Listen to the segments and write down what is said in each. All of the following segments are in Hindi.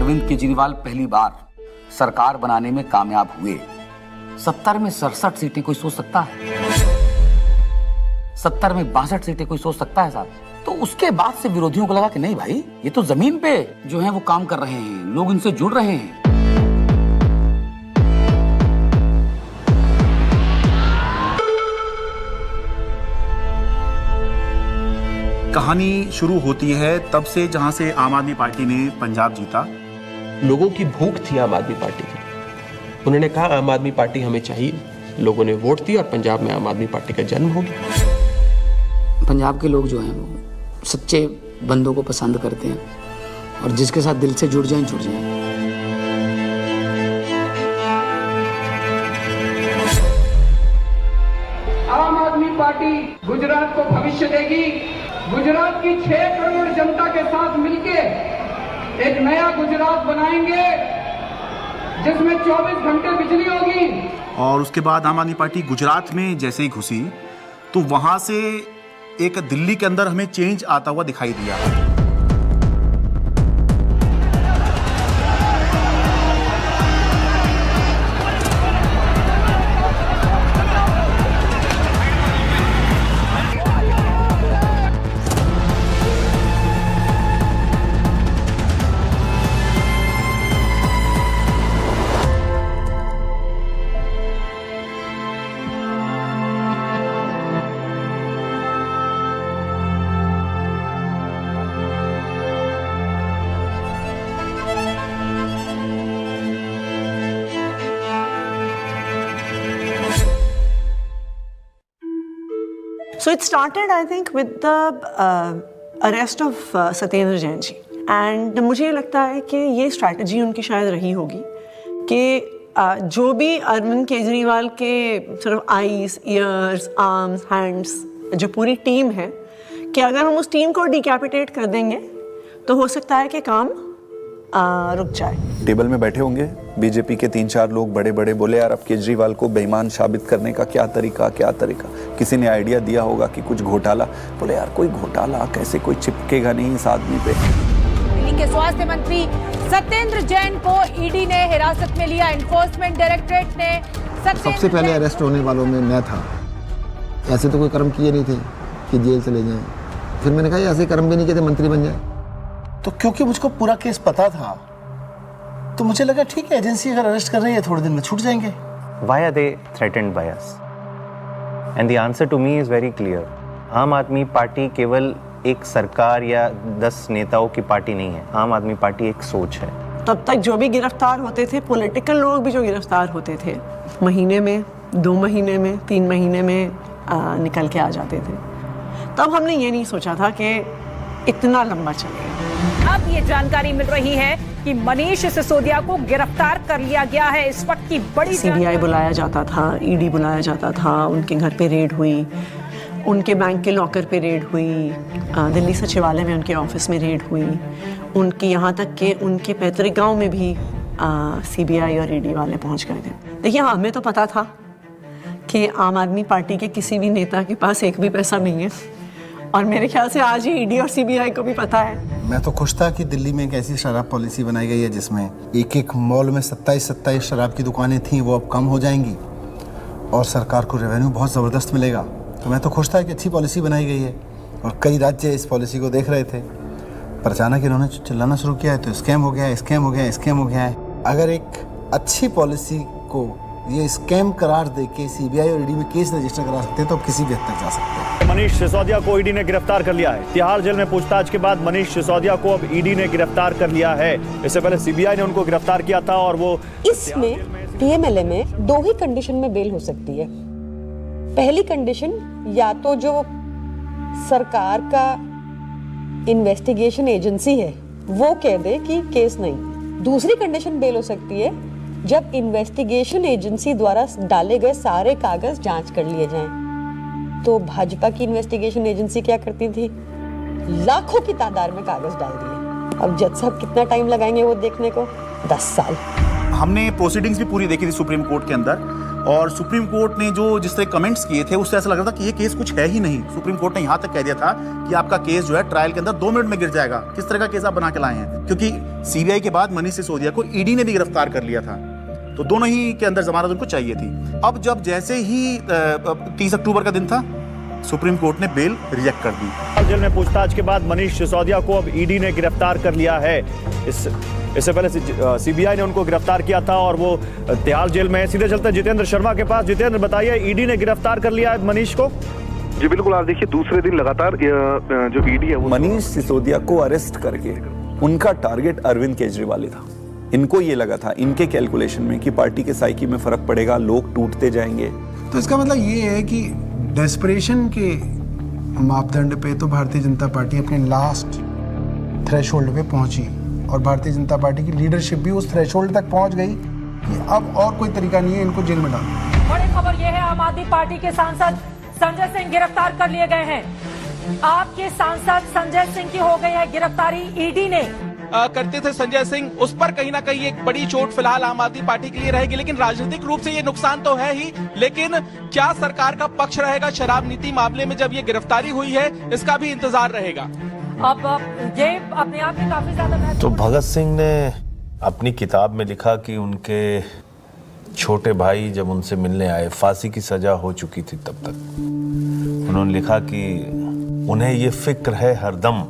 अरविंद केजरीवाल पहली बार सरकार बनाने में कामयाब हुए। 70 में 67 सीटें कोई सोच सकता है? 70 में 62 सीटें कोई सोच सकता है साहब? तो उसके बाद से विरोधियों को लगा कि नहीं भाई, ये तो जमीन पे जो है वो काम कर रहे हैं, लोग इनसे जुड़ रहे हैं। कहानी शुरू होती है तब से जहां से आम आदमी पार्टी ने पंजाब जीता। लोगों की भूख थी आम आदमी पार्टी की। उन्होंने कहा आम आदमी पार्टी हमें चाहिए। लोगों ने वोट दिया और पंजाब में आम आदमी पार्टी का जन्म हो गया। पंजाब के लोग जो हैं वो सच्चे बंदों को पसंद करते हैं और जिसके साथ दिल से जुड़ जाएं जुड़ जाएं। आम आदमी पार्टी गुजरात को भविष्य देगी। गुजरात की 6 करोड़ जनता के साथ मिलके एक नया गुजरात बनाएंगे जिसमें 24 घंटे बिजली होगी। और उसके बाद आम आदमी पार्टी गुजरात में जैसे ही घुसी तो वहां से एक दिल्ली के अंदर हमें चेंज आता हुआ दिखाई दिया। So it started, I think, with the arrest of Satyendra Jain ji, and मुझे लगता है कि ये स्ट्रैटेजी उनकी शायद रही होगी कि जो भी अरविंद केजरीवाल के सिर्फ आईज, ईयर्स, आर्म्स, हैंड्स, जो पूरी टीम है, कि अगर हम उस टीम को डिकैपिटेट कर देंगे तो हो सकता है कि काम रुक जाए। टेबल में बैठे होंगे बीजेपी के 3-4 लोग बड़े बड़े, बोले यार अब केजरीवाल को बेईमान साबित करने का क्या तरीका। किसी ने आइडिया दिया होगा कि कुछ घोटाला, बोले यार कोई घोटाला कैसे, कोई चिपकेगा नहीं इस आदमी पे। दिल्ली के स्वास्थ्य मंत्री सत्येंद्र जैन को ईडी ने हिरासत में लिया। एनफोर्समेंट डायरेक्टरेट ने सबसे पहले अरेस्ट होने वालों में मैं था। ऐसे तो कोई कर्म किए नहीं थे कि जेल चले जाएं। फिर मैंने कहा ऐसे कर्म भी नहीं किए थे मंत्री बन जाए। तो क्योंकि मुझको पूरा केस पता था तो मुझे लगा ठीक है, एजेंसी अगर अरेस्ट कर रही है थोड़े दिन में छूट जाएंगे। Why are they threatened by us? And the answer to me is very clear. आम आदमी पार्टी केवल एक सरकार या 10 नेताओं की पार्टी नहीं है। आम आदमी पार्टी एक सोच है। तब तक जो भी गिरफ्तार होते थे, पॉलिटिकल लोग भी जो गिरफ्तार होते थे, महीने में, 2 महीने में, 3 महीने में निकल के आ जाते थे। तब हमने ये नहीं सोचा था कि इतना लंबा चलेगा। अब ये जानकारी मिल रही है कि मनीष सिसोदिया को गिरफ्तार कर लिया गया है। इस वक्त की बड़ी सीबीआई बुलाया जाता था, ईडी बुलाया जाता था, उनके घर पे रेड हुई, उनके बैंक के लॉकर पे रेड हुई, दिल्ली सचिवालय में उनके ऑफिस में रेड हुई, उनकी यहाँ तक कि उनके पैतृक गांव में भी सीबीआई और ईडी वाले पहुँच गए थे। देखिए हमें तो पता था कि आम आदमी पार्टी के किसी भी नेता के पास एक भी पैसा नहीं है, और मेरे ख्याल से आज ही ईडी और सीबीआई को भी पता है। मैं तो खुश था कि दिल्ली में एक ऐसी शराब पॉलिसी बनाई गई है जिसमें एक मॉल में 27 शराब की दुकानें थीं, वो अब कम हो जाएंगी और सरकार को रेवेन्यू बहुत ज़बरदस्त मिलेगा। तो मैं तो खुश था कि अच्छी पॉलिसी बनाई गई है और कई राज्य इस पॉलिसी को देख रहे थे। पर अचानक इन्होंने चिल्लाना शुरू किया है तो स्कैम हो गया है। अगर एक अच्छी पॉलिसी को ये स्कैम करार देके सीबीआई और ईडी में केस रजिस्टर करा सकते हैं तो किसी भी हद तक जा सकते हैं। मनीष सिसोदिया को ईडी ने गिरफ्तार कर लिया है। तिहाड़ जेल में पूछताछ के बाद मनीष सिसोदिया को अब ईडी ने गिरफ्तार कर लिया है। इससे पहले सीबीआई ने उनको गिरफ्तार किया था और वो इसमें पीएमएलए में 2 ही कंडीशन में बेल हो सकती है। पहली कंडीशन या तो जो सरकार का इन्वेस्टिगेशन एजेंसी है वो कह दे कि केस नहीं। दूसरी कंडीशन बेल हो सकती है जब इन्वेस्टिगेशन एजेंसी द्वारा डाले गए सारे कागज जांच कर लिए जाएं। तो भाजपा की इन्वेस्टिगेशन एजेंसी क्या करती थी, लाखों की तादाद में कागज डाल दिए। अब जज साहब कितना टाइम लगाएंगे वो देखने को, 10 साल। हमने प्रोसीडिंग्स भी पूरी देखी थी सुप्रीम कोर्ट के अंदर। और सुप्रीम कोर्ट ने जो जिस तरह कमेंट्स किए थे उससे ऐसा लग रहा था कि ये केस कुछ है ही नहीं। सुप्रीम कोर्ट ने यहाँ तक कह दिया था कि आपका केस जो है ट्रायल के अंदर 2 मिनट में गिर जाएगा। किस तरह का केस आप बना के लाए हैं, क्योंकि सीबीआई के बाद मनीष सिसोदिया को ईडी ने भी गिरफ्तार कर लिया था, तो दोनों ही के अंदर जमानत उनको चाहिए थी। अब जब जैसे ही 30 अक्टूबर का दिन था, सुप्रीम कोर्ट ने बेल रिजेक्ट कर दी। जेल में पूछताछ के बाद मनीष सिसोदिया को अब ईडी ने गिरफ्तार कर लिया है। इससे पहले सीबीआई ने उनको गिरफ्तार किया था और वो तिहाड़ जेल में है। सीधे चलते हैं जितेंद्र शर्मा के पास। जितेंद्र, बताइए, ईडी ने गिरफ्तार कर लिया है मनीष को? जी बिल्कुल, आप देखिए दूसरे दिन लगातार जो ईडी है वो मनीष सिसोदिया को अरेस्ट करके उनका टारगेट अरविंद केजरीवाल था। इनको ये लगा था, इनके कैलकुलेशन में, कि पार्टी के साइकी में फर्क पड़ेगा, लोग टूटते जाएंगे। तो इसका मतलब ये है कि डेस्परेशन के मापदंड पे तो भारतीय जनता पार्टी अपने लास्ट थ्रेशोल्ड पे पहुंची और भारतीय जनता पार्टी की लीडरशिप भी उस थ्रेशोल्ड तक पहुंच गई कि अब और कोई तरीका नहीं है इनको जेल में डालना। बड़ी खबर यह है, आम आदमी पार्टी के सांसद संजय सिंह गिरफ्तार कर लिए गए हैं। आपके सांसद संजय सिंह की हो गई है गिरफ्तारी। ईडी ने करते थे संजय सिंह, उस पर कहीं ना कहीं एक बड़ी चोट फिलहाल आम आदमी पार्टी के लिए रहेगी, लेकिन राजनीतिक रूप से ये नुकसान तो है ही, लेकिन क्या सरकार का पक्ष रहेगा शराब नीति मामले में जब ये गिरफ्तारी हुई है, इसका भी इंतजार रहेगा। अब ये अपने आप में काफी ज्यादा तो भगत सिंह ने अपनी किताब में लिखा कि उनके छोटे भाई जब उनसे मिलने आए, फांसी की सजा हो चुकी थी तब तक, उन्होंने लिखा कि उन्हें ये फिक्र है हरदम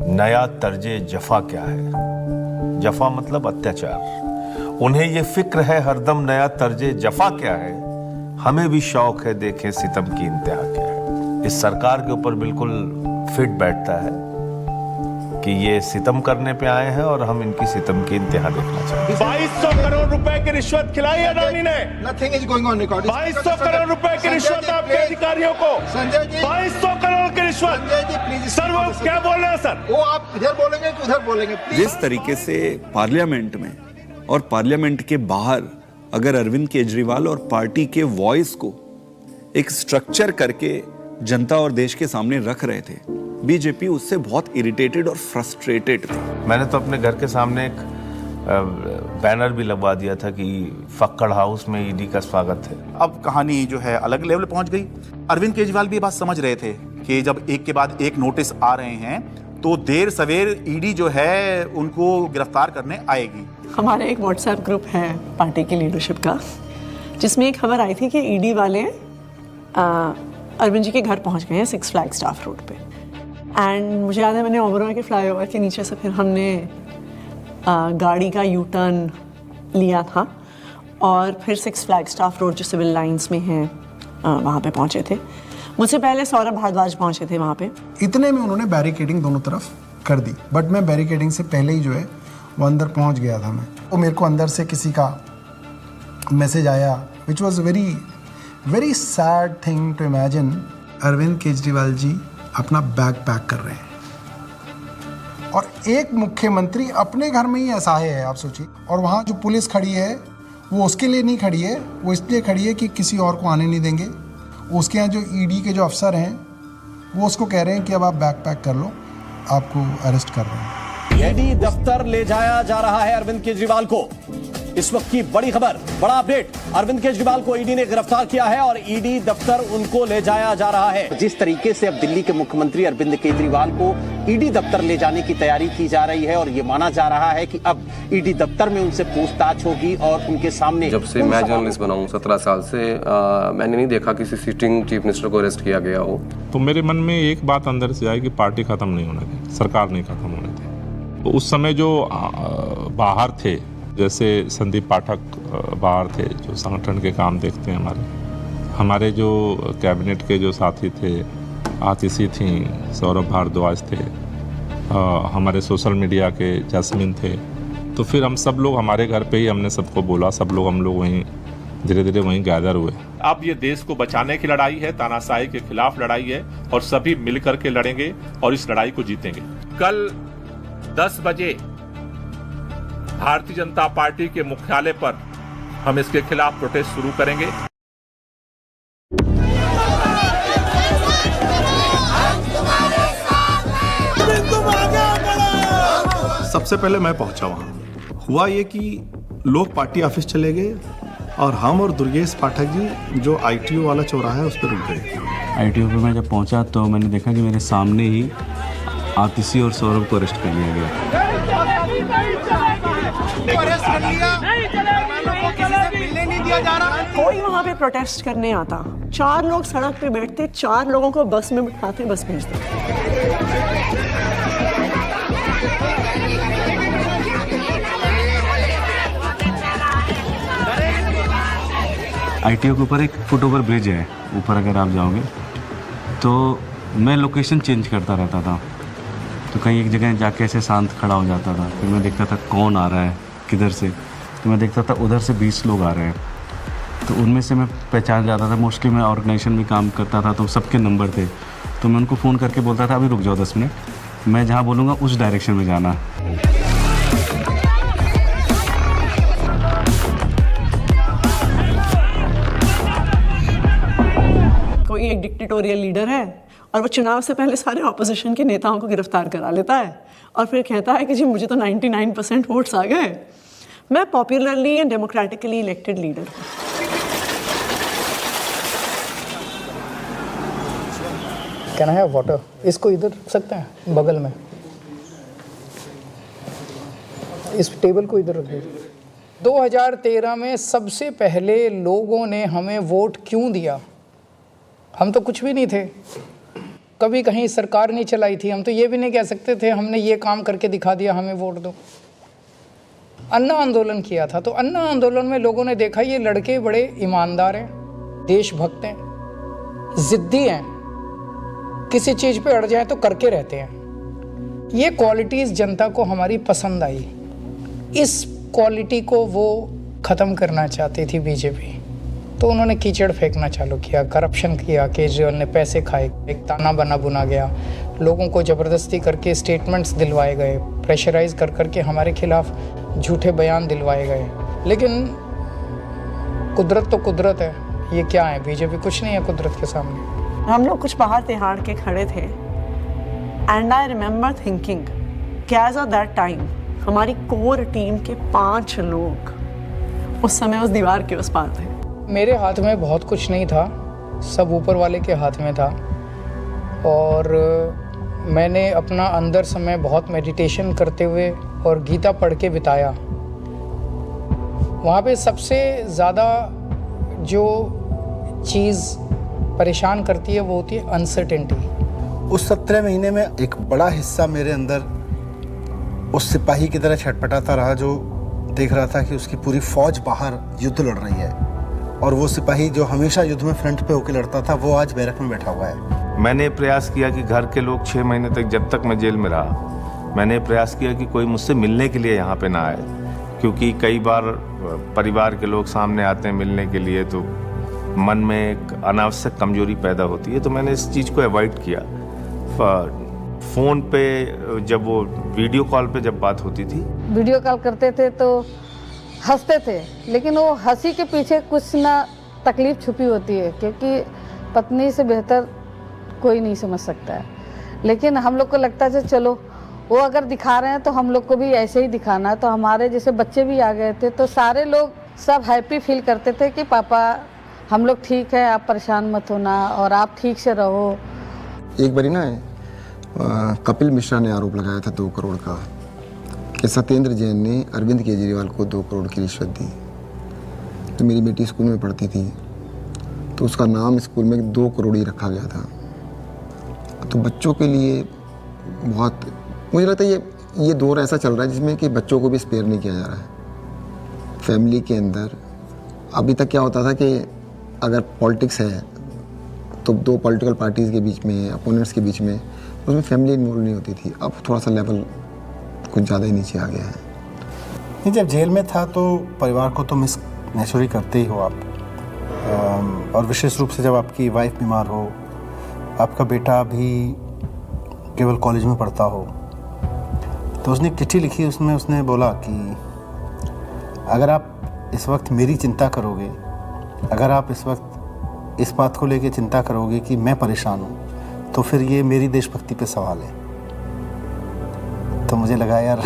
नया तर्जे जफा क्या है। जफा मतलब अत्याचार। उन्हें ये फिक्र है हरदम नया तर्जे जफा क्या है, हमें भी शौक है देखें सितम की इंतहा क्या है। इस सरकार के ऊपर बिल्कुल फिट बैठता है कि ये सितम करने पे आए हैं और हम इनकी सितम की इंतहा देखना चाहते हैं। 2200 करोड़ रुपए की रिश्वत खिलाई अडानी ने। Nothing is going on record. 2200 crore रुपए की रिश्वत आपके अधिकारियों को। संजय जी, 2200 करोड़ की रिश्वत। संजय जी प्लीज। सर वो क्या बोल रहे हैं सर? वो आप इधर बोलेंगे कि उधर बोलेंगे? जिस तरीके से पार्लियामेंट में और पार्लियामेंट के बाहर अगर अरविंद केजरीवाल और पार्टी के वॉइस को एक स्ट्रक्चर करके जनता और देश के सामने रख रहे थे, बीजेपी उससे बहुत इरिटेटेड और फ्रस्ट्रेटेड थी। मैंने तो अपने घर के सामने एक बैनर भी लगवा दिया था कि फक्कड़ हाउस में ईडी का स्वागत है। अब कहानी जो है अलग लेवल पे पहुंच गई। अरविंद केजरीवाल भी ये बात समझ रहे थे कि जब एक के बाद एक नोटिस आ रहे हैं तो देर सवेर ईडी जो है उनको गिरफ्तार करने आएगी। हमारा एक व्हाट्सएप ग्रुप है पार्टी की लीडरशिप का, जिसमें एक खबर आई थी कि ईडी वाले अरविंद जी के घर पहुंच गए हैं 6 फ्लैग स्टाफ रोड पे। एंड मुझे याद है मैंने ओबरॉय के फ्लाईओवर के नीचे से फिर हमने गाड़ी का यू टर्न लिया था और फिर 6 फ्लैग स्टाफ रोड जो सिविल लाइंस में है वहाँ पे पहुँचे थे। मुझसे पहले सौरभ भारद्वाज पहुँचे थे वहाँ पे। इतने में उन्होंने बैरिकेडिंग दोनों तरफ कर दी, बट मैं बैरिकेडिंग से पहले ही जो है वो अंदर पहुँच गया था। मैं वो मेरे को अंदर से किसी का मैसेज आया which was very sad thing to imagine. Arvind Kejriwal ji अपना बैग पैक कर रहे हैं और एक मुख्यमंत्री अपने घर में ही असहाय है, आप सोचिए। और वहाँ जो पुलिस खड़ी है वो उसके लिए नहीं खड़ी है, वो इसलिए खड़ी है कि किसी और को आने नहीं देंगे। उसके यहाँ जो ईडी के जो अफसर हैं वो उसको कह रहे हैं कि अब आप बैग पैक कर लो, आपको अरेस्ट कर रहे हैं। ईडी दफ्तर ले जाया जा रहा है अरविंद केजरीवाल को। इस वक्त की बड़ी खबर, बड़ा अपडेट, अरविंद केजरीवाल को ईडी ने गिरफ्तार किया है और ईडी दफ्तर उनको ले जाया जा रहा है। जिस तरीके से अब दिल्ली के मुख्यमंत्री अरविंद केजरीवाल को ईडी दफ्तर ले जाने की तैयारी की जा रही है और ये माना जा रहा है कि अब ईडी दफ्तर में उनसे पूछताछ होगी और उनके सामने। जब से मैं जर्नलिस्ट बना हूं 17 साल से, मैंने नहीं देखा किसी सिटिंग चीफ मिनिस्टर को अरेस्ट किया गया हो। तो मेरे मन में एक बात अंदर से आई कि पार्टी खत्म नहीं होने दी, सरकार नहीं खत्म होने दी। तो उस समय जो बाहर थे, जैसे संदीप पाठक बाहर थे जो संगठन के काम देखते हैं, हमारे जो कैबिनेट के जो साथी थे, आतिशी थी, सौरभ भारद्वाज थे, हमारे सोशल मीडिया के जैस्मिन थे। तो फिर हम सब लोग हमारे घर पे ही हमने सबको बोला, हम लोग वहीं धीरे धीरे वहीं गैदर हुए। अब ये देश को बचाने की लड़ाई है, तानाशाही के खिलाफ लड़ाई है और सभी मिलकर के लड़ेंगे और इस लड़ाई को जीतेंगे। कल 10 बजे भारतीय जनता पार्टी के मुख्यालय पर हम इसके खिलाफ प्रोटेस्ट शुरू करेंगे। सबसे पहले मैं पहुंचा वहां। हुआ ये कि लोग पार्टी ऑफिस चले गए और हम और दुर्गेश पाठक जी जो ITO वाला चौराहा है उस पर रुक गए। ITO पे मैं जब पहुंचा तो मैंने देखा कि मेरे सामने ही आतिशी और सौरभ को अरेस्ट कर लिया गया। कोई वहाँ पे प्रोटेस्ट करने आता, 4 लोग सड़क पे बैठते, 4 लोगों को बस में बिठाते, बस भेजते। ITO के ऊपर एक फुटओवर ब्रिज है, ऊपर अगर आप जाओगे तो मैं लोकेशन चेंज करता रहता था, तो कहीं एक जगह जाके ऐसे शांत खड़ा हो जाता था, फिर मैं देखता था कौन आ रहा है किधर से, तो मैं देखता था उधर से 20 लोग आ रहे हैं, तो उनमें से मैं पहचान जाता था। मोस्टली मैं ऑर्गेनाइजेशन में काम करता था तो सबके नंबर थे, तो मैं उनको फ़ोन करके बोलता था अभी रुक जाओ 10 मिनट, मैं जहाँ बोलूँगा उस डायरेक्शन में जाना। कोई एक डिक्टेटोरियल लीडर है और वो चुनाव से पहले सारे ऑपोजिशन के नेताओं को गिरफ्तार करा लेता है और फिर कहता है कि जी मुझे तो 99% वोट्स आ गए, मैं popularly and democratically elected leader हूँ। Can I have water? इसको इधर रख सकते हैं बगल में, इस टेबल को इधर रख दीजिए। 2013 में सबसे पहले लोगों ने हमें वोट क्यों दिया? हम तो कुछ भी नहीं थे, कभी कहीं सरकार नहीं चलाई थी, हम तो ये भी नहीं कह सकते थे हमने ये काम करके दिखा दिया हमें वोट दो। अन्ना आंदोलन किया था, तो अन्ना आंदोलन में लोगों ने देखा ये लड़के बड़े ईमानदार हैं, देशभक्त हैं, जिद्दी हैं, किसी चीज़ पे अड़ जाए तो करके रहते हैं। ये क्वालिटीज़ जनता को हमारी पसंद आई। इस क्वालिटी को वो ख़त्म करना चाहती थी बीजेपी, तो उन्होंने कीचड़ फेंकना चालू किया, करप्शन किया, केजरीवाल ने पैसे खाए, एक ताना बना बुना गया, लोगों को ज़बरदस्ती करके स्टेटमेंट्स दिलवाए गए, प्रेशराइज कर करके हमारे खिलाफ झूठे बयान दिलवाए गए। लेकिन कुदरत तो कुदरत है, ये क्या है, बीजेपी कुछ नहीं है कुदरत के सामने। हम लोग कुछ बाहर तिहाड़ के खड़े थे एंड आई रिमेंबर थिंकिंग कि एज ऑफ दैट टाइम हमारी कोर टीम के 5 लोग उस समय उस दीवार के उस पार थे। मेरे हाथ में बहुत कुछ नहीं था, सब ऊपर वाले के हाथ में था, और मैंने अपना अंदर समय बहुत मेडिटेशन करते हुए और गीता पढ़ के बिताया। वहाँ पे सबसे ज़्यादा जो चीज़ परेशान करती है वो होती है अनसर्टेनिटी। उस 17 महीने में एक बड़ा हिस्सा मेरे अंदर उस सिपाही की तरह छटपटाता रहा जो देख रहा था कि उसकी पूरी फौज बाहर युद्ध लड़ रही है, और वो सिपाही जो हमेशा युद्ध में फ्रंट पे होकर लड़ता था वो आज बैरक में बैठा हुआ है। मैंने प्रयास किया कि घर के लोग 6 महीने तक, जब तक मैं जेल में रहा, मैंने प्रयास किया कि कोई मुझसे मिलने के लिए यहाँ पे ना आए, क्योंकि कई बार परिवार के लोग सामने आते हैं मिलने के लिए तो मन में एक अनावश्यक कमजोरी पैदा होती है, तो मैंने इस चीज़ को अवॉइड किया। फ़ोन पे जब वो वीडियो कॉल पे जब बात होती थी, वीडियो कॉल करते थे तो हंसते थे, लेकिन वो हंसी के पीछे कुछ ना तकलीफ छुपी होती है, क्योंकि पत्नी से बेहतर कोई नहीं समझ सकता है। लेकिन हम लोग को लगता है चलो वो अगर दिखा रहे हैं तो हम लोग को भी ऐसे ही दिखाना है, तो हमारे जैसे बच्चे भी आ गए थे, तो सारे लोग सब हैप्पी फील करते थे कि पापा हम लोग ठीक है, आप परेशान मत होना और आप ठीक से रहो। एक बारी ना कपिल मिश्रा ने आरोप लगाया था 2 करोड़ का कि सत्येंद्र जैन ने अरविंद केजरीवाल को 2 करोड़ की रिश्वत दी। तो मेरी बेटी स्कूल में पढ़ती थी, तो उसका नाम स्कूल में 2 करोड़ ही रखा गया था। तो बच्चों के लिए बहुत, मुझे लगता है ये दौर ऐसा चल रहा है जिसमें कि बच्चों को भी स्पेयर नहीं किया जा रहा है। फैमिली के अंदर अभी तक क्या होता था कि अगर पॉलिटिक्स है तो 2 पॉलिटिकल पार्टीज़ के बीच में, अपोनेंट्स के बीच में, उसमें फैमिली इन्वॉल्व नहीं होती थी। अब थोड़ा सा लेवल कुछ ज़्यादा ही नीचे आ गया है। नहीं, जब जेल में था तो परिवार को तो मिस नेचुरली करते ही हो आप, और विशेष रूप से जब आपकी वाइफ बीमार हो, आपका बेटा भी केवल कॉलेज में पढ़ता हो। तो उसने चिट्ठी लिखी, उसमें उसने बोला कि अगर आप इस वक्त मेरी चिंता करोगे, अगर आप इस वक्त इस बात को लेके चिंता करोगे कि मैं परेशान हूँ, तो फिर ये मेरी देशभक्ति पे सवाल है। तो मुझे लगा यार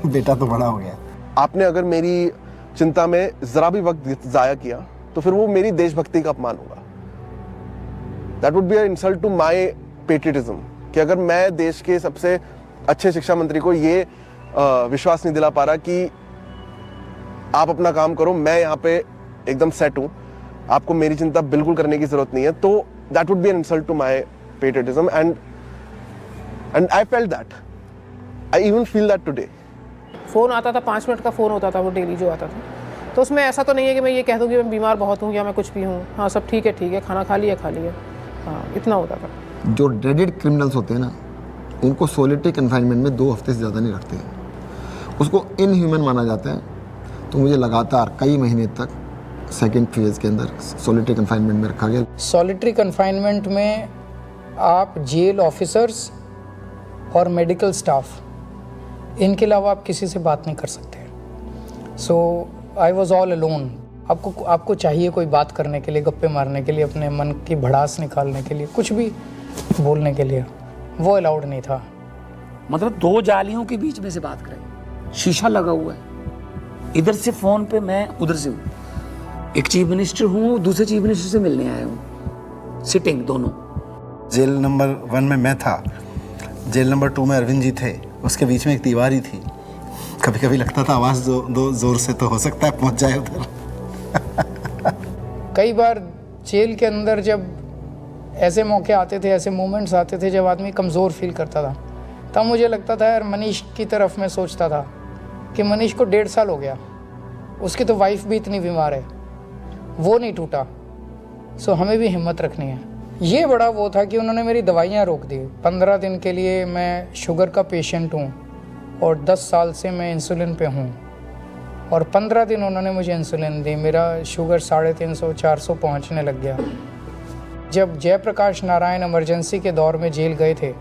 बेटा तो बड़ा हो गया। आपने अगर मेरी चिंता में जरा भी वक्त जाया किया तो फिर वो मेरी देशभक्ति का अपमान होगा। That would be a insult to my patriotism कि अगर मैं देश के सबसे अच्छे शिक्षा मंत्री को ये विश्वास नहीं दिला पा रहा कि आप अपना काम करो, मैं यहाँ पे एकदम सेट हूँ, आपको मेरी चिंता बिल्कुल करने की जरूरत नहीं है, तो that would be an insult to my patriotism and I felt that, I even feel that today. Phone आता था, 5 मिनट का फ़ोन होता था वो डेली जो आता था, तो उसमें ऐसा तो नहीं है कि मैं ये कह दूँ कि मैं बीमार बहुत हूँ या मैं कुछ भी हूँ, हाँ सब ठीक है, खाना खा लिया, हाँ इतना होता था। जो ड्रेडेड क्रिमिनल्स होते हैं ना, उनको सोलिटरी कन्फाइनमेंट में 2 हफ्ते से ज़्यादा नहीं रखते हैं, उसको इनह्यूमन माना जाता है। तो मुझे लगातार कई महीने तक सेकेंड फेज के अंदर सोलिटरी कन्फाइनमेंट में रखा गया। सॉलिटरी कन्फाइनमेंट में आप जेल ऑफिसर्स और मेडिकल स्टाफ, इनके अलावा आप किसी से बात नहीं कर सकते। सो आई वॉज ऑल अलोन। आपको चाहिए कोई बात करने के लिए, गप्पे मारने के लिए, अपने मन की भड़ास निकालने के लिए, कुछ भी बोलने के लिए, वो अलाउड नहीं था। मतलब 2 जालियों के बीच में से बात करें, शीशा लगा हुआ है, इधर से फोन पे मैं उधर से हूँ, एक चीफ मिनिस्टर हूँ, दूसरे चीफ मिनिस्टर से मिलने आया हूँ, सिटिंग दोनों। जेल नंबर 1 में मैं था, जेल नंबर 2 में अरविंद जी थे, उसके बीच में एक दीवार ही थी। कभी कभी लगता था आवाज़ दो जोर से तो हो सकता है पहुँच जाए उधर। कई बार जेल के अंदर जब ऐसे मौके आते थे, ऐसे मोमेंट्स आते थे जब आदमी कमज़ोर फील करता था, तब मुझे लगता था यार मनीष की तरफ मैं सोचता था कि मनीष को 1.5 साल हो गया, उसकी तो वाइफ भी इतनी बीमार है, वो नहीं टूटा, सो हमें भी हिम्मत रखनी है। ये बड़ा वो था कि उन्होंने मेरी दवाइयाँ रोक दी। 15 दिन के लिए मैं शुगर का पेशेंट हूँ और 10 साल से मैं इंसुलिन पे हूँ, और 15 दिन उन्होंने मुझे इंसुलिन दी, मेरा शुगर 350-400 पहुँचने लग गया। जब जयप्रकाश नारायण इमरजेंसी के दौर में जेल गए थे,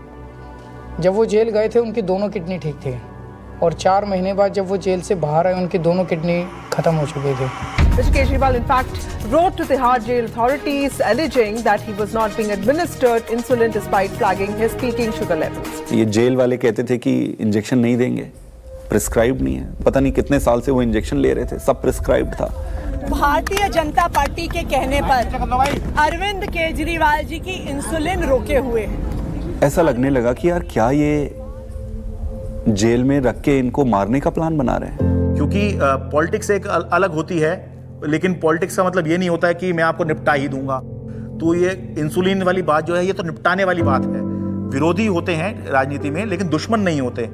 जब वो जेल गए थे उनकी दोनों किडनी ठीक थी, और 4 महीने बाद जब वो जेल से बाहर आए उनकी दोनों किडनी खत्म हो चुकी थी। Mr. Kejriwal, in fact, wrote to Tihar jail authorities alleging that he was not being administered insulin despite flagging his peaking sugar levels. ये जेल वाले कहते थे कि इंजेक्शन नहीं देंगे, प्रिस्क्राइब नहीं है, पता नहीं कितने साल से वो इंजेक्शन ले रहे थे, सब प्रिस्क्राइब था। भारतीय जनता पार्टी के कहने पर अरविंद केजरीवाल जी की इंसुलिन रोके हुए हैं। ऐसा लगने लगा कि यार क्या ये जेल में रख के इनको मारने का प्लान बना रहे हैं। क्योंकि पॉलिटिक्स एक अलग होती है, लेकिन पॉलिटिक्स का मतलब ये नहीं होता है कि मैं आपको निपटा ही दूंगा। तो ये इंसुलिन वाली बात जो है, ये तो निपटाने वाली बात है। विरोधी होते हैं राजनीति में, लेकिन दुश्मन नहीं होते।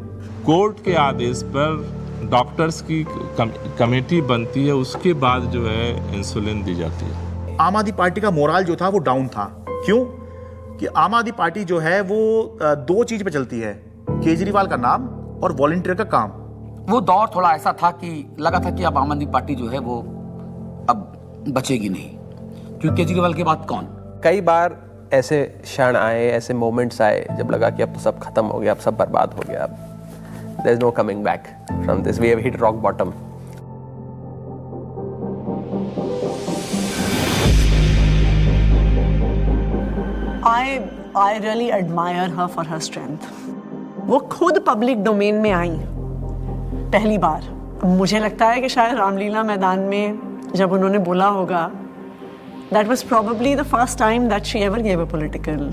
कोर्ट के आदेश पर डॉक्टर्स की कमेटी बनती है, उसके बाद जो है इंसुलिन दी जाती है। आम आदमी पार्टी का मोराल जो था वो डाउन था। क्यों? कि आम आदमी पार्टी जो है वो 2 चीज पे चलती है, केजरीवाल का नाम और वॉलंटियर का काम। वो दौर थोड़ा ऐसा था कि लगा था कि अब आम आदमी पार्टी जो है वो अब बचेगी नहीं, क्योंकि केजरीवाल के बाद कौन। कई बार ऐसे क्षण आए, ऐसे मोमेंट्स आए जब लगा कि अब तो सब खत्म हो गया, अब सब बर्बाद हो गया, अब there is no coming back from this, we have hit rock bottom. I really admire her for her strength. वो खुद पब्लिक डोमेन में आई पहली बार। मुझे लगता है कि शायद रामलीला मैदान में जब उन्होंने बोला होगा, that was probably the first time that she ever gave a political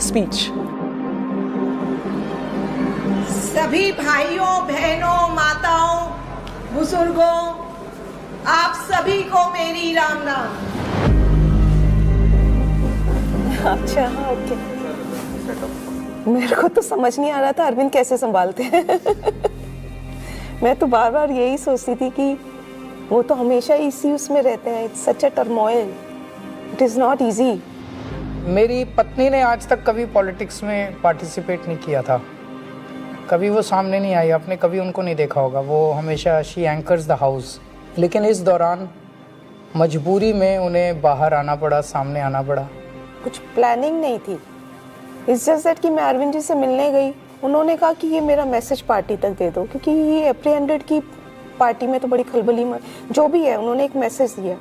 speech. सभी भाइयों, बहनों, माताओं, बुजुर्गों, आप सभी को मेरी राम नाम। अच्छा, ओके। मेरे को तो समझ नहीं आ रहा था अरविंद कैसे संभालते हैं। मैं तो बार बार यही सोचती थी कि वो तो हमेशा इसी उसमें रहते हैं। It's such a turmoil, it is not easy. मेरी पत्नी ने आज तक कभी पॉलिटिक्स में पार्टिसिपेट नहीं किया था, कभी वो सामने नहीं आई, आपने कभी उनको नहीं देखा होगा। वो हमेशा शी एंकर्स द हाउस, लेकिन इस दौरान मजबूरी में उन्हें बाहर आना पड़ा, सामने आना पड़ा। कुछ प्लानिंग नहीं थी, इट्स जस्ट दैट कि मैं अरविंद जी से मिलने गई, उन्होंने कहा कि ये मेरा मैसेज पार्टी तक दे दो, क्योंकि ये एप्रीहेंडेड की पार्टी में तो बड़ी खलबली जो भी है, उन्होंने एक मैसेज दिया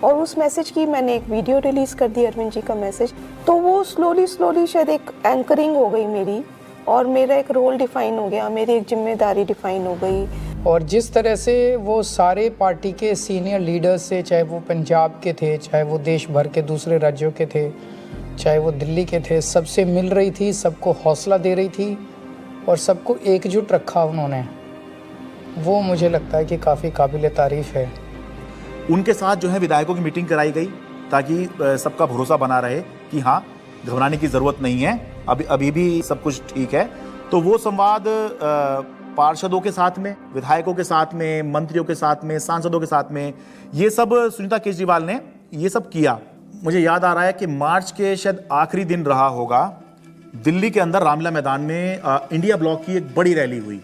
और उस मैसेज की मैंने एक वीडियो रिलीज़ कर दी, अरविंद जी का मैसेज। तो वो स्लोली शायद एक एंकरिंग हो गई मेरी, और मेरा एक रोल डिफाइन हो गया, मेरी एक जिम्मेदारी डिफाइन हो गई। और जिस तरह से वो सारे पार्टी के सीनियर लीडर्स से, चाहे वो पंजाब के थे, चाहे वो देश भर के दूसरे राज्यों के थे, चाहे वो दिल्ली के थे, सबसे मिल रही थी, सबको हौसला दे रही थी और सबको एकजुट रखा उन्होंने, वो मुझे लगता है कि काफ़ी काबिल तारीफ़ है। उनके साथ जो है विधायकों की मीटिंग कराई गई ताकि सबका भरोसा बना रहे कि हाँ, घबराने की ज़रूरत नहीं है, अभी भी सब कुछ ठीक है। तो वो संवाद पार्षदों के साथ में, विधायकों के साथ में, मंत्रियों के साथ में, सांसदों के साथ में, ये सब सुनीता केजरीवाल ने ये सब किया। मुझे याद आ रहा है कि मार्च के शायद आखिरी दिन रहा होगा, दिल्ली के अंदर रामलीला मैदान में इंडिया ब्लॉक की एक बड़ी रैली हुई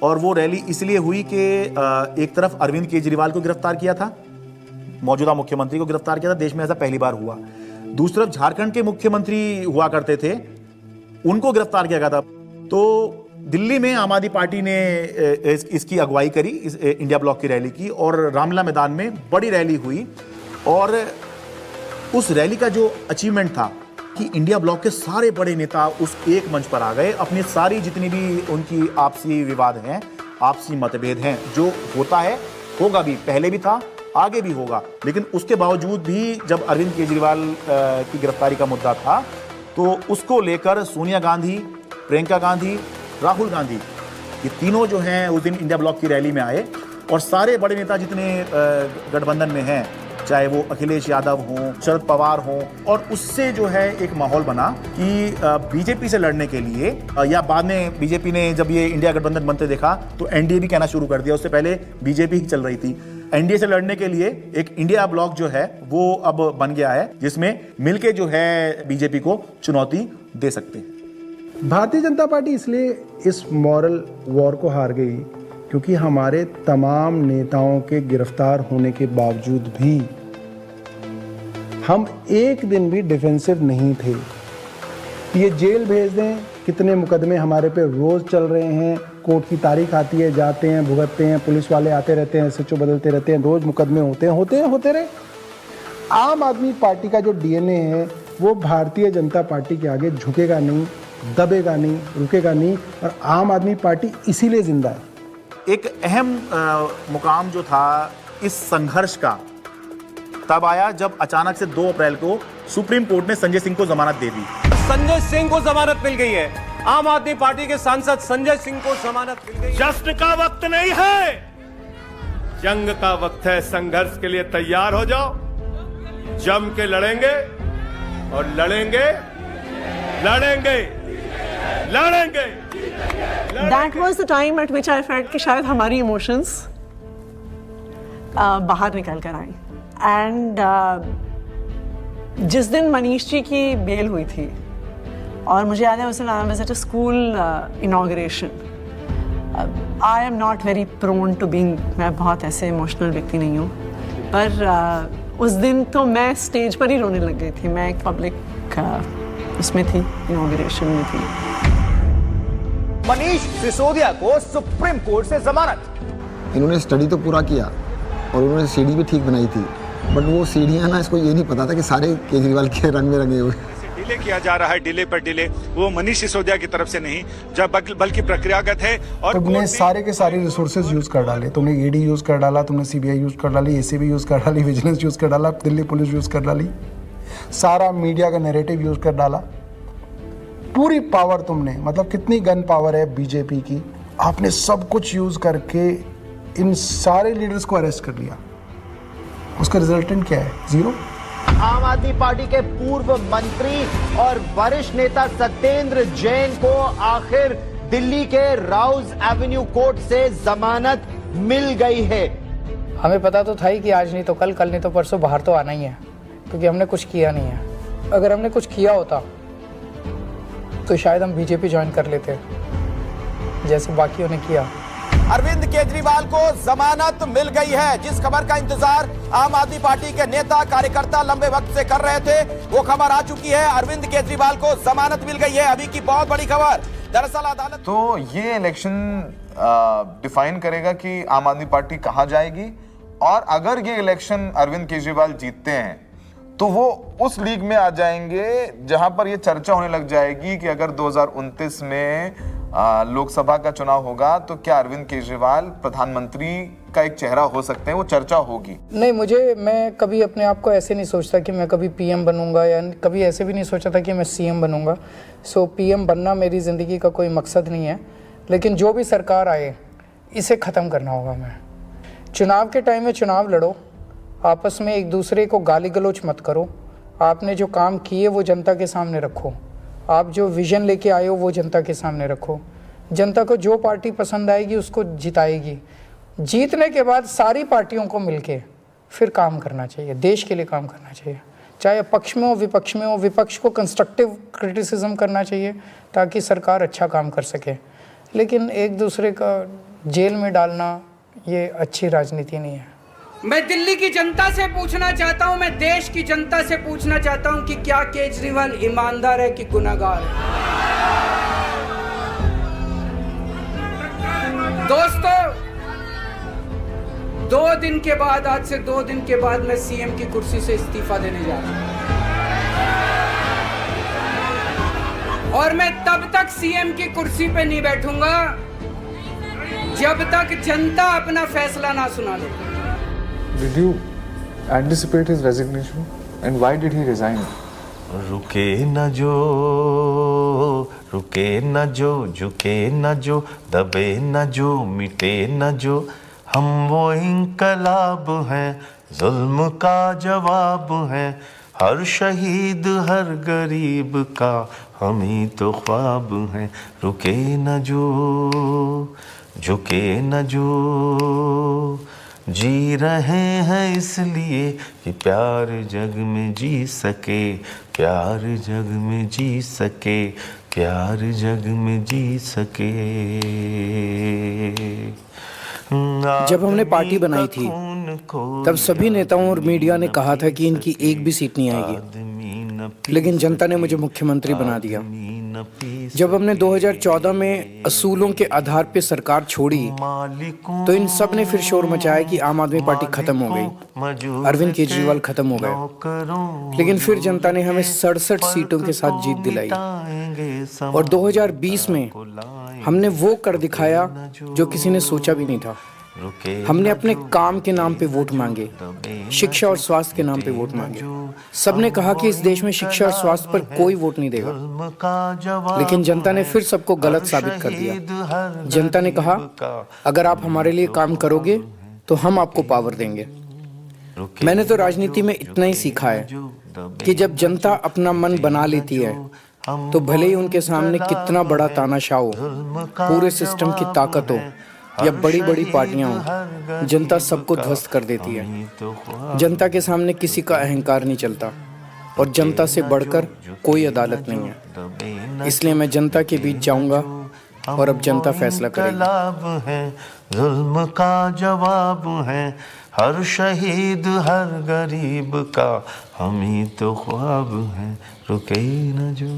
और वो रैली इसलिए हुई कि एक तरफ अरविंद केजरीवाल को गिरफ्तार किया था, मौजूदा मुख्यमंत्री को गिरफ्तार किया था, देश में ऐसा पहली बार हुआ। दूसरी तरफ झारखंड के मुख्यमंत्री हुआ करते थे, उनको गिरफ्तार किया गया था। तो दिल्ली में आम आदमी पार्टी ने इसकी अगुवाई करी, इस इंडिया ब्लॉक की रैली की, और रामलीला मैदान में बड़ी रैली हुई। और उस रैली का जो अचीवमेंट था कि इंडिया ब्लॉक के सारे बड़े नेता उस एक मंच पर आ गए, अपनी सारी जितनी भी उनकी आपसी विवाद हैं, आपसी मतभेद हैं, जो होता है, होगा भी, पहले भी था, आगे भी होगा, लेकिन उसके बावजूद भी जब अरविंद केजरीवाल की गिरफ्तारी का मुद्दा था तो उसको लेकर सोनिया गांधी, प्रियंका गांधी, राहुल गांधी, ये तीनों जो हैं उस दिन इंडिया ब्लॉक की रैली में आए और सारे बड़े नेता जितने गठबंधन में हैं, चाहे वो अखिलेश यादव हों, शरद पवार हों, और उससे जो है एक माहौल बना कि बीजेपी से लड़ने के लिए, या बाद में बीजेपी ने जब ये इंडिया गठबंधन बनते देखा तो एनडीए भी कहना शुरू कर दिया, उससे पहले बीजेपी ही चल रही थी। एनडीए से लड़ने के लिए एक इंडिया ब्लॉक जो है वो अब बन गया है, जिसमें मिलके जो है बीजेपी को चुनौती दे सकते हैं। भारतीय जनता पार्टी इसलिए इस मॉरल वॉर को हार गई क्योंकि हमारे तमाम नेताओं के गिरफ्तार होने के बावजूद भी हम एक दिन भी डिफेंसिव नहीं थे। ये जेल भेज दें, कितने मुकदमे हमारे पे रोज चल रहे हैं, कोर्ट की तारीख आती है, जाते हैं, भुगतते हैं, पुलिस वाले आते रहते हैं, एसएचओ बदलते रहते हैं, रोज मुकदमे होते रहे। आम आदमी पार्टी का जो डीएनए है वो भारतीय जनता पार्टी के आगे झुकेगा नहीं, दबेगा नहीं, रुकेगा नहीं, और आम आदमी पार्टी इसीलिए जिंदा है। एक अहम मुकाम जो था इस संघर्ष का तब आया जब अचानक से 2 अप्रैल को सुप्रीम कोर्ट ने संजय सिंह को जमानत दे दी। संजय सिंह को जमानत मिल गई है। आम आदमी पार्टी के सांसद संजय सिंह को जमानत मिल गई। जश्न का वक्त नहीं है, जंग का वक्त है। संघर्ष के लिए तैयार हो जाओ, जम के लड़ेंगे और लड़ेंगे। That was the time at which I felt कि शायद हमारी इमोशंस बाहर निकल कर आई। एंड जिस दिन मनीष जी की बेल हुई थी, और मुझे याद है उस दिन I was at a school inauguration. I am not very prone to being, मैं बहुत ऐसे इमोशनल व्यक्ति नहीं हूँ, पर उस दिन तो मैं स्टेज पर ही रोने लग गई थी। मैं एक पब्लिक उसमें थी, इनॉग्रेशन में थी। मनीष सिसोदिया को सुप्रीम कोर्ट से जमानत। इन्होंने स्टडी तो पूरा किया और उन्होंने सीढ़ी भी ठीक बनाई थी, बट वो सीढ़ियाँ ना, इसको ये नहीं पता था कि सारे केजरीवाल के रंग में रंगे हुए। डिले किया जा रहा है, डिले पर डिले, वो मनीष सिसोदिया की तरफ से नहीं, जब बल्कि प्रक्रियागत है। और तुमने सारे के सारे रिसोर्सेज यूज कर डाले, तुमने ईडी यूज कर डाला, तुमने सीबीआई यूज कर डाली, एसीबी यूज कर डाली, विजिलेंस यूज कर डाला, दिल्ली पुलिस यूज कर डाली, सारा मीडिया का नैरेटिव यूज कर डाला, पूरी पावर तुमने, मतलब कितनी गन पावर है बीजेपी की, आपने सब कुछ यूज करके इन सारे लीडर्स को अरेस्ट कर लिया। उसका रिजल्टेंट क्या है? 0। आम आदमी पार्टी के पूर्व मंत्री और वरिष्ठ नेता सत्येंद्र जैन को आखिर दिल्ली के राउज एवेन्यू कोर्ट से जमानत मिल गई है। हमें पता तो था ही कि आज नहीं तो कल, कल नहीं तो परसों बाहर तो आना ही है, क्योंकि हमने कुछ किया नहीं है। अगर हमने कुछ किया होता तो शायद हम बीजेपी ज्वाइन कर लेते, जैसे बाकियों ने किया। अरविंद केजरीवाल को जमानत मिल गई है। जिस खबर का इंतजार आम आदमी पार्टी के नेता कार्यकर्ता लंबे वक्त से कर रहे थे, वो खबर आ चुकी है। अरविंद केजरीवाल को जमानत मिल गई है। अभी की बहुत बड़ी खबर, दरअसल अदालत। तो ये इलेक्शन डिफाइन करेगा कि आम आदमी पार्टी कहां जाएगी, और अगर ये इलेक्शन अरविंद केजरीवाल जीतते हैं तो वो उस लीग में आ जाएंगे जहां पर ये चर्चा होने लग जाएगी कि अगर 2029 में लोकसभा का चुनाव होगा तो क्या अरविंद केजरीवाल प्रधानमंत्री का एक चेहरा हो सकते हैं, वो चर्चा होगी? नहीं, मैं कभी अपने आप को ऐसे नहीं सोचता कि मैं कभी पीएम बनूंगा, या कभी ऐसे भी नहीं सोचा था कि मैं सीएम बनूंगा। सो पीएम बनना मेरी ज़िंदगी का कोई मकसद नहीं है, लेकिन जो भी सरकार आए इसे ख़त्म करना होगा। मैं चुनाव के टाइम में चुनाव लड़ो, आपस में एक दूसरे को गाली गलौज मत करो, आपने जो काम किए वो जनता के सामने रखो, आप जो विज़न लेके आए हो वो जनता के सामने रखो। जनता को जो पार्टी पसंद आएगी उसको जिताएगी। जीतने के बाद सारी पार्टियों को मिलके फिर काम करना चाहिए, देश के लिए काम करना चाहिए, चाहे पक्ष में हो विपक्ष में हो। विपक्ष को कंस्ट्रक्टिव क्रिटिसिज्म करना चाहिए ताकि सरकार अच्छा काम कर सके, लेकिन एक दूसरे का जेल में डालना ये अच्छी राजनीति नहीं है। मैं दिल्ली की जनता से पूछना चाहता हूं, मैं देश की जनता से पूछना चाहता हूं कि क्या केजरीवाल ईमानदार है कि गुनहगार है? दोस्तों, 2 दिन के बाद, आज से 2 दिन के बाद मैं सीएम की कुर्सी से इस्तीफा देने जा रहा हूं, और मैं तब तक सीएम की कुर्सी पे नहीं बैठूंगा जब तक जनता अपना फैसला ना सुना दे। Did you anticipate his resignation and why did he resign? रुके न जो, रुके न जो, झुके न जो, दबे न जो, मिटे न जो, हम वो इंकलाब हैं, जुल्म का जवाब हैं, हर शहीद हर गरीब का हम ही तो ख्वाब हैं। रुके न जो, झुके न जो, जी रहे हैं इसलिए कि प्यार जग में जी सके, प्यार जग में जी सके, प्यार जग में जी सके। जब हमने पार्टी बनाई थी तब सभी नेताओं और मीडिया ने कहा था कि इनकी एक भी सीट नहीं आएगी, लेकिन जनता ने मुझे मुख्यमंत्री बना दिया। जब हमने 2014 में असूलों के आधार पर सरकार छोड़ी तो इन सब ने फिर शोर मचाया कि आम आदमी पार्टी खत्म हो गई, अरविंद केजरीवाल खत्म हो गए। लेकिन फिर जनता ने हमें 67 सीटों के साथ जीत दिलाई, और 2020 में हमने वो कर दिखाया जो किसी ने सोचा भी नहीं था। हमने अपने काम के नाम पे वोट मांगे, शिक्षा और स्वास्थ्य के नाम पे वोट मांगे। सबने कहा कि इस देश में शिक्षा और स्वास्थ्य पर कोई वोट नहीं देगा, लेकिन जनता ने फिर सबको गलत साबित कर दिया। जनता ने कहा, अगर आप हमारे लिए काम करोगे तो हम आपको पावर देंगे। मैंने तो राजनीति में इतना ही सीखा है कि जब जनता अपना मन बना लेती है तो भले ही उनके सामने कितना बड़ा तानाशाह हो, पूरे सिस्टम की ताकत हो या बड़ी बड़ी पार्टियां हो, जनता सबको ध्वस्त कर देती है। जनता के सामने किसी का अहंकार नहीं चलता, और जनता से बढ़कर कोई अदालत नहीं है। इसलिए मैं जनता के बीच जाऊंगा और अब जनता फैसला करेगी। जुल्म का जवाब है, हर शहीद हर गरीब का हम ही तो ख्वाब हैं। रुके न जो।